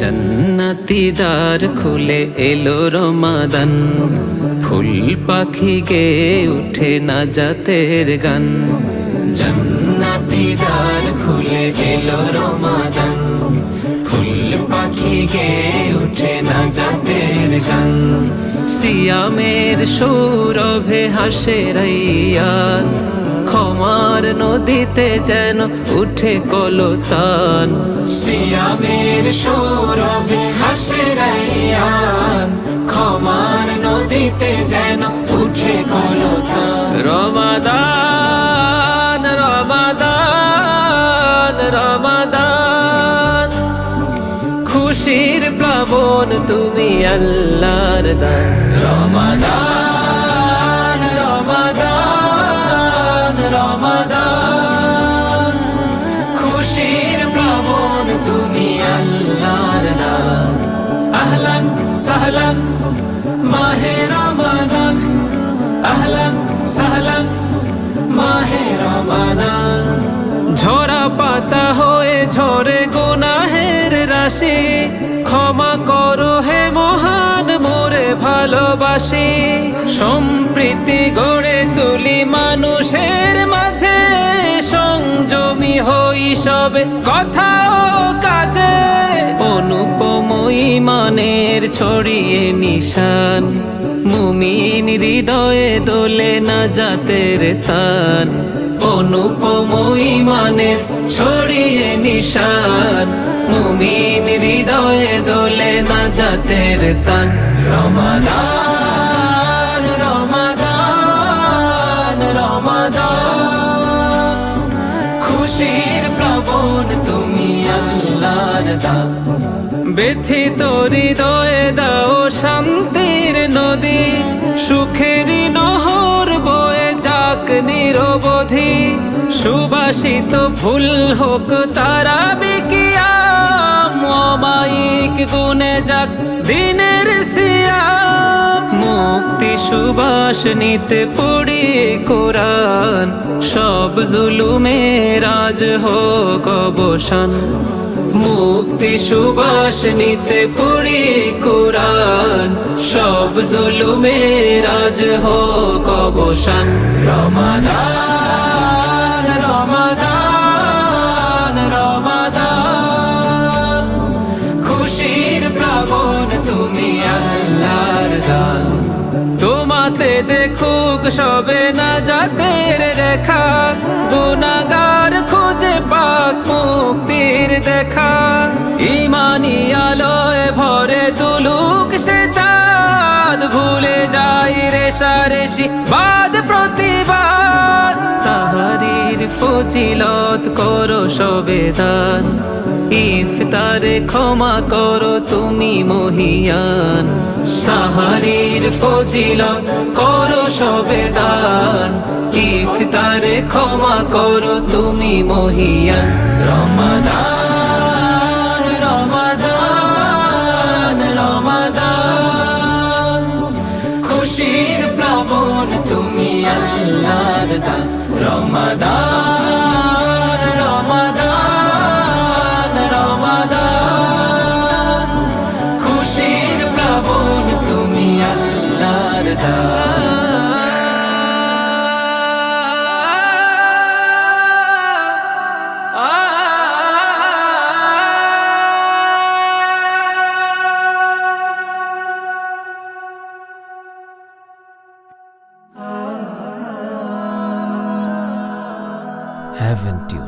জান্নাতি দ্বার খুলে এলো রমাদান, ফুল পাখি গেয়ে উঠে নাজাতের গান। জান্নাতি দ্বার খুলে এলো রমাদান, ফুল পাখি গেয়ে উঠে নাজাতের গান। সিয়ামের সৌরভে হাসে রাইয়ান, ক্ষমার নদীতে যেন উঠে কলতান। সিয়ামের সৌরভে হাসে রাইয়ান, ক্ষমার নদীতে যেন উঠে কলতান। রমাদান রমাদান রমাদান, খুশির প্লাবন তুমি আল্লাহর দান। রমাদান রমাদান রমাদান, খুশির প্লাবন তুমি আল্লাহর দান। আহলান সাহলান মাহে রমাদান, আহলান সাহলান মাহে রমাদান। ঝরা পাতা হয়ে ঝরে গুনাহের রাশি, ক্ষমা করো হে মহান মোরে ভালোবাসি। সম্প্রীতি গড়ে তুলি মানুষের মাঝে, সংযমী হই সবে কথা ও কাজে। অনুপম ঈমানের ছড়িয়ে নিশান, মুমিন হৃদয়ে দোলে নাজাতের তান। অনুপম ঈমানের ছড়িয়ে নিশান, মুমিন হৃদয়ে দোলে নাজাতের তান। রমাদান রমাদান রমাদান, খুশির প্লাবন তুমি আল্লাহর দান। ব্যথিত হৃদয়ে দাও শান্তির নদী, সুখেরই নহর বয়ে যাক নিরবধি। সুবাসিত ফুল হোক তারা বিকিয়াম, অমায়িক গুনে যাক দিনের সিয়াম। মুক্তি সুবাস নিতে পড়ি কোরআন, সব জুলুমের আজ হোক অবসান। মুক্তি সুবাস নিতে পড়ি কোরআন, সব জুলুমের আজ হোক অবসান। রমাদান রমাদান রমাদান, খুশির প্লাবন তুমি আল্লাহর দান। তোমাতে দেখুক সবে নাজাতের রেখা, গুনাহগার খুঁজে পাক মুক্তির দেখা। ঈমানি আলোয় ভরে দুলুক সে চাঁদ, ভুলে যাই রেশারেশি বাদ প্রতিবাদ। সাহারির ফজিলত করো সবে দান, ইফতারে ক্ষমা করো তুমি মহিয়ান। সাহারির ফজিলত করো সবে দান, ইফতারে ক্ষমা করো তুমি মহিয়ান। রমাদান রমাদান রমাদান, খুশির প্লাবন তুমি আল্লাহর দান। রমাদান রমাদান রমাদান, খুশির প্লাবন তুমি আল্লাহর দান। Haven't you